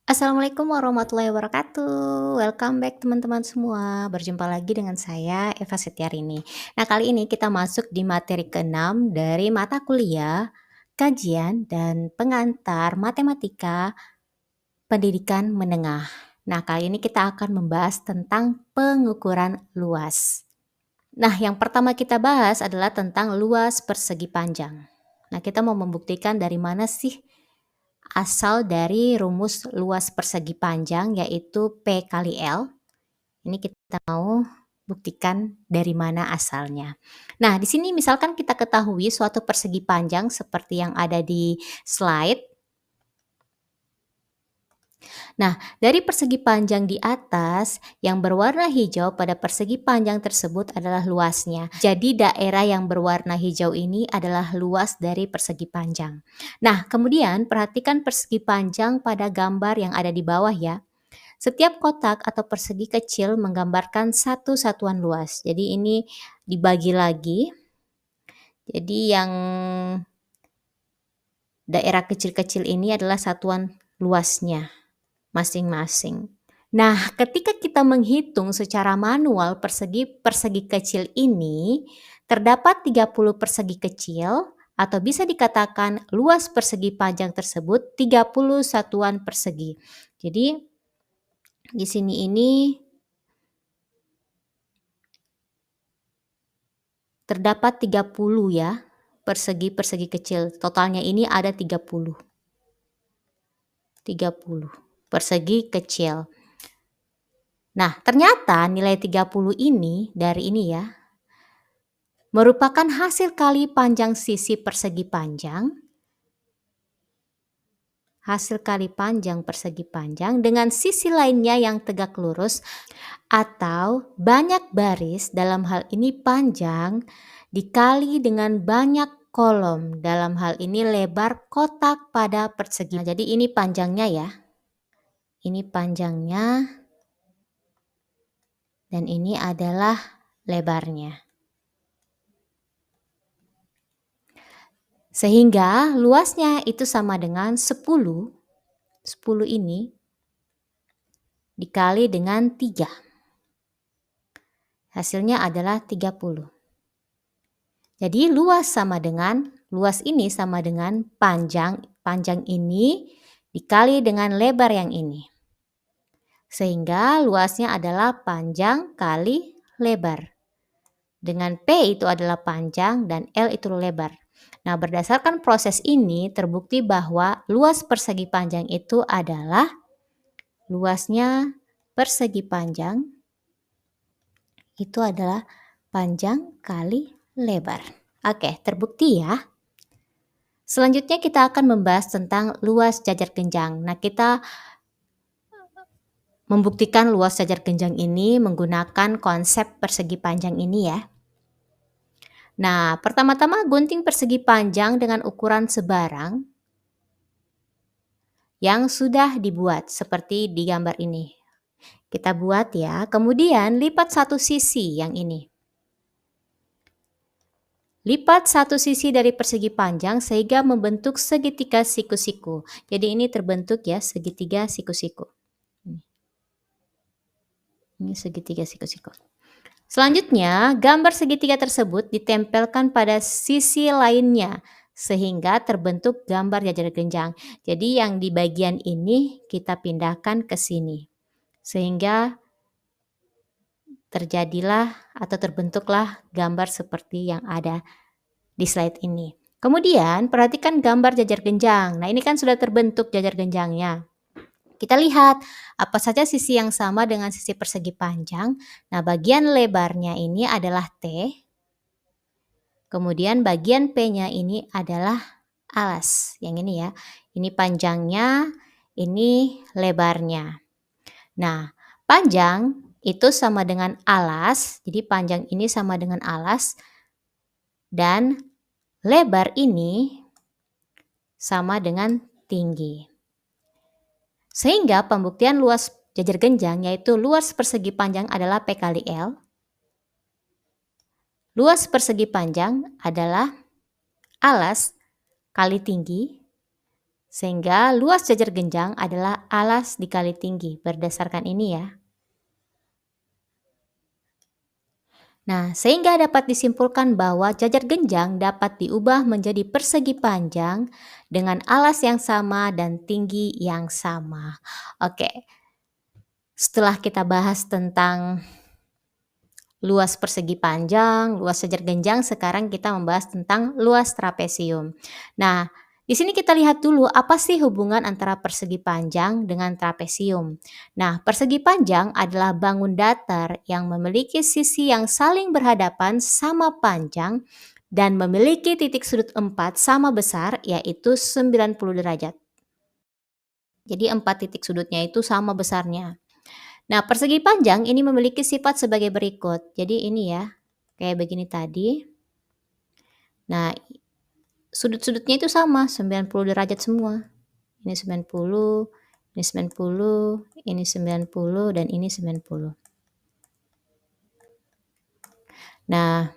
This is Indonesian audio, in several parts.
Assalamualaikum warahmatullahi wabarakatuh. Welcome back teman-teman semua. Berjumpa lagi dengan saya Eva Setiarini. Nah, kali ini kita masuk di materi ke-6 dari mata kuliah Kajian dan Pengantar Matematika Pendidikan Menengah. Nah, kali ini kita akan membahas tentang pengukuran luas. Nah, yang pertama kita bahas adalah tentang luas persegi panjang. Nah, kita mau membuktikan dari mana sih asal dari rumus luas persegi panjang, yaitu P kali L. Ini kita mau buktikan dari mana asalnya. Nah, di sini misalkan kita ketahui suatu persegi panjang seperti yang ada di slide. Nah, dari persegi panjang di atas, yang berwarna hijau pada persegi panjang tersebut adalah luasnya. Jadi daerah yang berwarna hijau ini adalah luas dari persegi panjang. Nah, kemudian perhatikan persegi panjang pada gambar yang ada di bawah ya. Setiap kotak atau persegi kecil menggambarkan satu satuan luas. Jadi ini dibagi lagi. Jadi yang daerah kecil-kecil ini adalah satuan luasnya masing-masing. Nah, ketika kita menghitung secara manual persegi kecil ini, terdapat 30 persegi kecil atau bisa dikatakan luas persegi panjang tersebut 30 satuan persegi. Jadi di sini ini terdapat 30 ya, persegi kecil. Totalnya ini ada 30. 30 persegi kecil. Nah, ternyata nilai 30 ini dari ini ya, merupakan hasil kali panjang sisi persegi panjang, hasil kali panjang persegi panjang dengan sisi lainnya yang tegak lurus, atau banyak baris dalam hal ini panjang dikali dengan banyak kolom, dalam hal ini lebar kotak pada persegi. Nah, jadi ini panjangnya ya, ini panjangnya, dan ini adalah lebarnya. Sehingga luasnya itu sama dengan 10 ini dikali dengan 3. Hasilnya adalah 30. Jadi luas ini sama dengan panjang ini dikali dengan lebar yang ini. Sehingga luasnya adalah panjang kali lebar. Dengan P itu adalah panjang dan L itu lebar. Nah, berdasarkan proses ini terbukti bahwa luas persegi panjang itu adalah luasnya persegi panjang itu adalah panjang kali lebar. Oke, terbukti ya. Selanjutnya kita akan membahas tentang luas jajar genjang. Nah, kita membuktikan luas jajar genjang ini menggunakan konsep persegi panjang ini ya. Nah, pertama-tama gunting persegi panjang dengan ukuran sebarang yang sudah dibuat seperti di gambar ini. Kita buat ya, kemudian lipat satu sisi yang ini. Lipat satu sisi dari persegi panjang sehingga membentuk segitiga siku-siku. Jadi ini terbentuk ya segitiga siku-siku. Ini segitiga siku-siku. Selanjutnya, gambar segitiga tersebut ditempelkan pada sisi lainnya sehingga terbentuk gambar jajar genjang. Jadi yang di bagian ini kita pindahkan ke sini. Sehingga terjadilah atau terbentuklah gambar seperti yang ada di slide ini. Kemudian perhatikan gambar jajar genjang. Nah, ini kan sudah terbentuk jajar genjangnya. Kita lihat apa saja sisi yang sama dengan sisi persegi panjang. Nah, bagian lebarnya ini adalah T. Kemudian bagian P-nya ini adalah alas. Yang ini ya. Ini panjangnya, ini lebarnya. Nah, panjang itu sama dengan alas. Jadi panjang ini sama dengan alas. Dan lebar ini sama dengan tinggi. Sehingga pembuktian luas jajar genjang yaitu luas persegi panjang adalah P kali L. Luas persegi panjang adalah alas kali tinggi Sehingga luas jajar genjang adalah alas dikali tinggi berdasarkan ini ya. Nah, sehingga dapat disimpulkan bahwa jajar genjang dapat diubah menjadi persegi panjang dengan alas yang sama dan tinggi yang sama. Oke, setelah kita bahas tentang luas persegi panjang, luas jajar genjang, sekarang kita membahas tentang luas trapesium. Nah, di sini kita lihat dulu apa sih hubungan antara persegi panjang dengan trapesium. Nah, persegi panjang adalah bangun datar yang memiliki sisi yang saling berhadapan sama panjang dan memiliki titik sudut 4 sama besar, yaitu 90 derajat. Jadi 4 titik sudutnya itu sama besarnya. Nah, persegi panjang ini memiliki sifat sebagai berikut. Jadi ini ya, kayak begini tadi. Nah, sudut-sudutnya itu sama, 90 derajat semua. Ini 90, ini 90, ini 90, dan ini 90. Nah,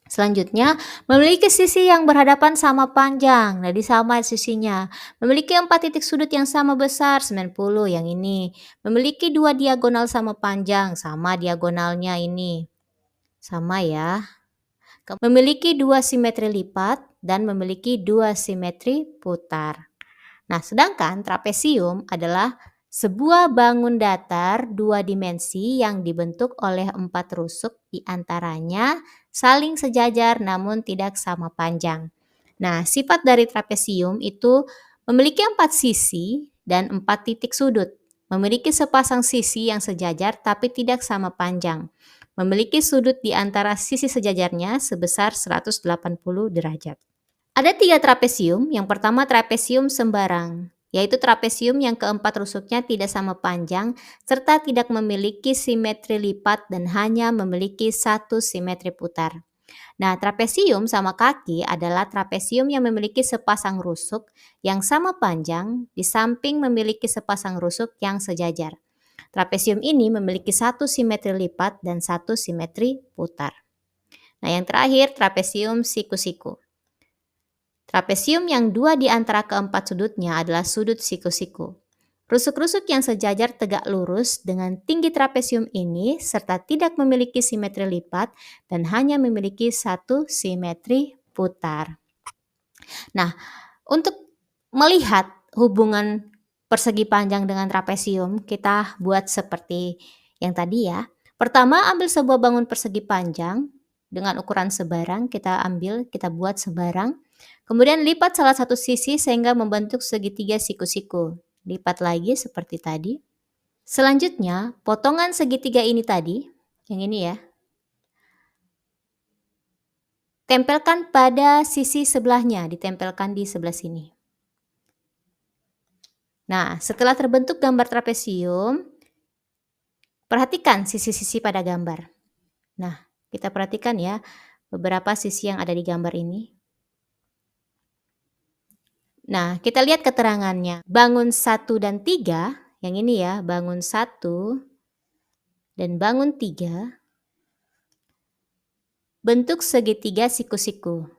selanjutnya memiliki sisi yang berhadapan sama panjang. Nah, sama sisinya. Memiliki 4 titik sudut yang sama besar, 90 yang ini. Memiliki 2 diagonal sama panjang, sama diagonalnya ini. Sama ya. Memiliki 2 simetri lipat dan memiliki 2 simetri putar. Nah, sedangkan trapesium adalah sebuah bangun datar 2 dimensi yang dibentuk oleh 4 rusuk di antaranya saling sejajar namun tidak sama panjang. Nah, sifat dari trapesium itu memiliki 4 sisi dan 4 titik sudut. Memiliki sepasang sisi yang sejajar tapi tidak sama panjang. Memiliki sudut di antara sisi sejajarnya sebesar 180 derajat. Ada 3 trapesium. Yang pertama trapesium sembarang, yaitu trapesium yang keempat rusuknya tidak sama panjang serta tidak memiliki simetri lipat dan hanya memiliki 1 simetri putar. Nah, trapesium sama kaki adalah trapesium yang memiliki sepasang rusuk yang sama panjang di samping memiliki sepasang rusuk yang sejajar. Trapesium ini memiliki 1 simetri lipat dan 1 simetri putar. Nah, yang terakhir trapesium siku-siku. Trapesium yang 2 di antara keempat sudutnya adalah sudut siku-siku. Rusuk-rusuk yang sejajar tegak lurus dengan tinggi trapesium ini serta tidak memiliki simetri lipat dan hanya memiliki 1 simetri putar. Nah, untuk melihat hubungan persegi panjang dengan trapesium, kita buat seperti yang tadi ya. Pertama, ambil sebuah bangun persegi panjang dengan ukuran sebarang, kita buat sebarang. Kemudian lipat salah satu sisi sehingga membentuk segitiga siku-siku. Lipat lagi seperti tadi. Selanjutnya, potongan segitiga ini tadi, yang ini ya, tempelkan pada sisi sebelahnya, ditempelkan di sebelah sini. Nah, setelah terbentuk gambar trapesium, perhatikan sisi-sisi pada gambar. Nah, kita perhatikan ya, beberapa sisi yang ada di gambar ini. Nah, kita lihat keterangannya. Bangun 1 dan 3, yang ini ya, bangun 1 dan bangun 3, bentuk segitiga siku-siku.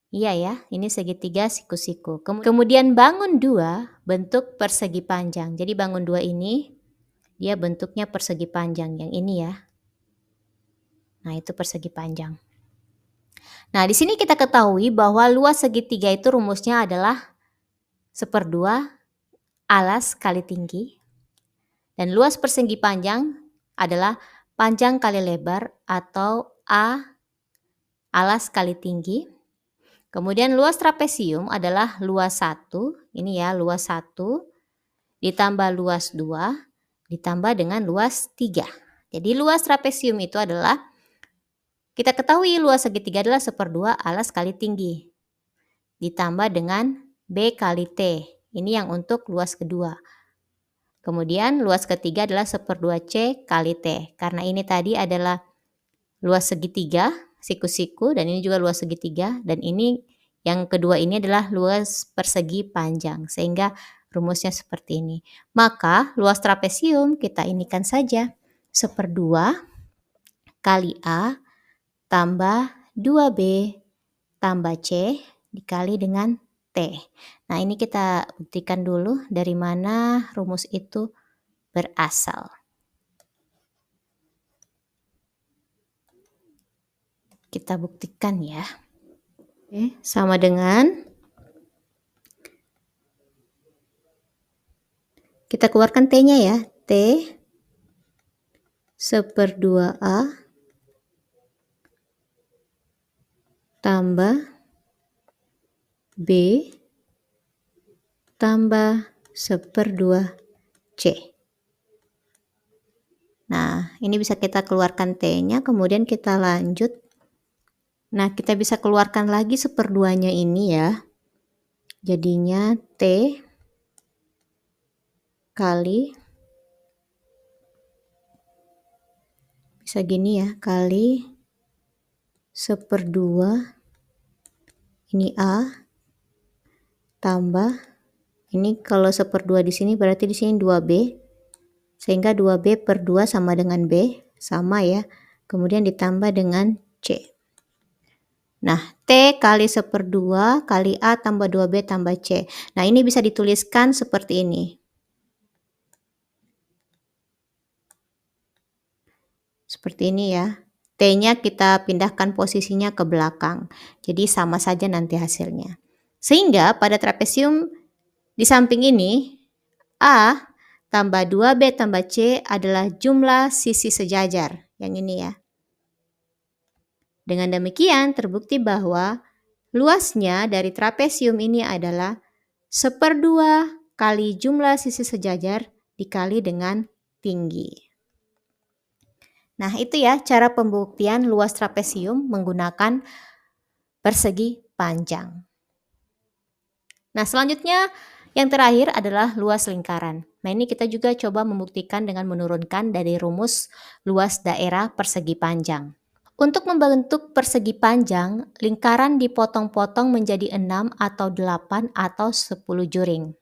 Iya ya, ini segitiga siku-siku. Kemudian bangun 2, bentuk persegi panjang. Jadi bangun 2 ini, dia bentuknya persegi panjang, yang ini ya. Nah, itu persegi panjang. Nah, di sini kita ketahui bahwa luas segitiga itu rumusnya adalah 1/2 alas kali tinggi. Dan luas persegi panjang adalah panjang kali lebar atau A alas kali tinggi. Kemudian luas trapesium adalah luas 1, ini ya luas 1, ditambah luas 2, ditambah dengan luas 3. Jadi luas trapesium itu adalah, kita ketahui luas segitiga adalah 1/2 alas kali tinggi, ditambah dengan B kali T. Ini yang untuk luas kedua. Kemudian luas ketiga adalah 1/2 C kali T. Karena ini tadi adalah luas segitiga, siku-siku, dan ini juga luas segitiga. Dan ini yang kedua ini adalah luas persegi panjang. Sehingga rumusnya seperti ini. Maka luas trapesium kita inikan saja. 1/2 kali A tambah 2B tambah C dikali dengan T. Nah, ini kita buktikan dulu dari mana rumus itu berasal. Kita buktikan ya. Oke, sama dengan kita keluarkan T-nya ya. T /2 A tambah B tambah 1/2 C. Nah, ini bisa kita keluarkan T-nya, kemudian kita lanjut. Nah, kita bisa keluarkan lagi 1/2-nya ini ya. Jadinya T kali, bisa gini ya, kali 1/2 ini A tambah, ini kalau 1/2 di sini berarti di sini 2B, sehingga 2B/2 sama dengan B, sama ya. Kemudian ditambah dengan C. Nah, T kali 1/2 kali A tambah 2B tambah C. Nah, ini bisa dituliskan seperti ini. Seperti ini ya. T-nya kita pindahkan posisinya ke belakang. Jadi sama saja nanti hasilnya. Sehingga pada trapesium di samping ini, A tambah 2B tambah C adalah jumlah sisi sejajar. Yang ini ya. Dengan demikian terbukti bahwa luasnya dari trapesium ini adalah 1/2 kali jumlah sisi sejajar dikali dengan tinggi. Nah, itu ya cara pembuktian luas trapesium menggunakan persegi panjang. Nah, selanjutnya yang terakhir adalah luas lingkaran. Nah, ini kita juga coba membuktikan dengan menurunkan dari rumus luas daerah persegi panjang. Untuk membentuk persegi panjang, lingkaran dipotong-potong menjadi 6 atau 8 atau 10 juring.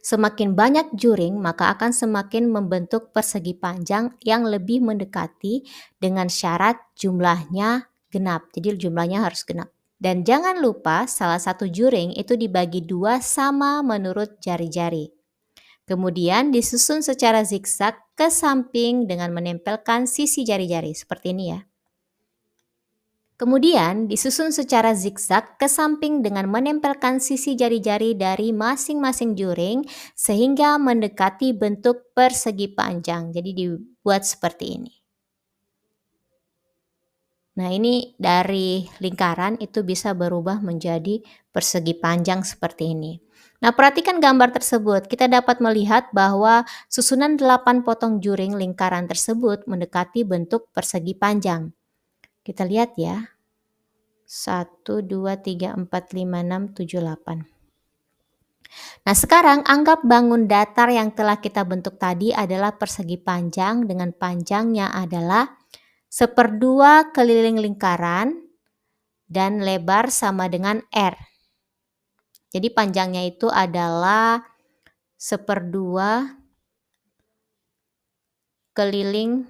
Semakin banyak juring, maka akan semakin membentuk persegi panjang yang lebih mendekati dengan syarat jumlahnya genap. Jadi jumlahnya harus genap. Dan jangan lupa salah satu juring itu dibagi 2 sama menurut jari-jari. Kemudian disusun secara zigzag ke samping dengan menempelkan sisi jari-jari seperti ini ya. Kemudian disusun secara zigzag ke samping dengan menempelkan sisi jari-jari dari masing-masing juring sehingga mendekati bentuk persegi panjang. Jadi dibuat seperti ini. Nah, ini dari lingkaran itu bisa berubah menjadi persegi panjang seperti ini. Nah, perhatikan gambar tersebut. Kita dapat melihat bahwa susunan 8 potong juring lingkaran tersebut mendekati bentuk persegi panjang. Kita lihat ya. 1, 2, 3, 4, 5, 6, 7, 8. Nah, sekarang anggap bangun datar yang telah kita bentuk tadi adalah persegi panjang dengan panjangnya adalah 1/2 keliling lingkaran dan lebar sama dengan R. Jadi panjangnya itu adalah 1/2 keliling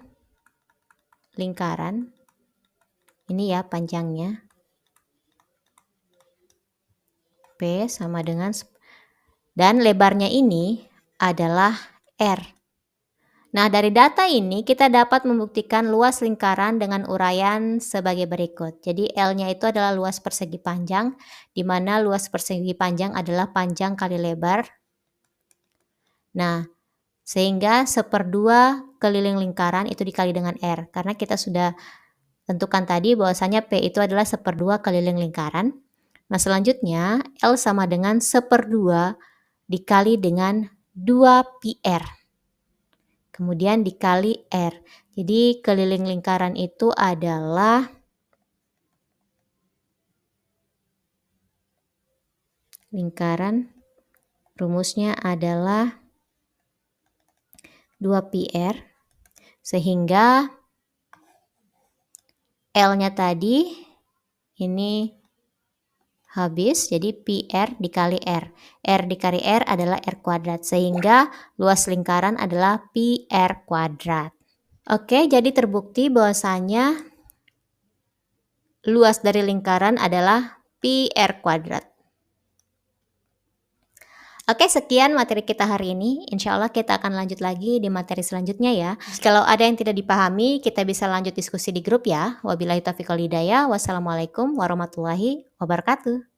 lingkaran. Ini ya panjangnya. P sama dengan, dan lebarnya ini adalah R. Nah, dari data ini kita dapat membuktikan luas lingkaran dengan uraian sebagai berikut. Jadi L-nya itu adalah luas persegi panjang, di mana luas persegi panjang adalah panjang kali lebar. Nah, sehingga 1/2 keliling lingkaran itu dikali dengan R. Karena kita sudah tentukan tadi bahwasanya P itu adalah 1/2 keliling lingkaran. Nah, selanjutnya L sama dengan 1/2 dikali dengan 2πr. Kemudian dikali R. Jadi keliling lingkaran itu adalah lingkaran, rumusnya adalah 2πr, sehingga L-nya tadi ini habis, jadi πr dikali R. R dikali R adalah R kuadrat, sehingga luas lingkaran adalah πr kuadrat. Oke, jadi terbukti bahwasanya luas dari lingkaran adalah πr kuadrat. Oke, sekian materi kita hari ini. Insya Allah kita akan lanjut lagi di materi selanjutnya ya. Kalau ada yang tidak dipahami, kita bisa lanjut diskusi di grup ya. Wabillahi taufiq wal hidayah. Wassalamualaikum warahmatullahi wabarakatuh.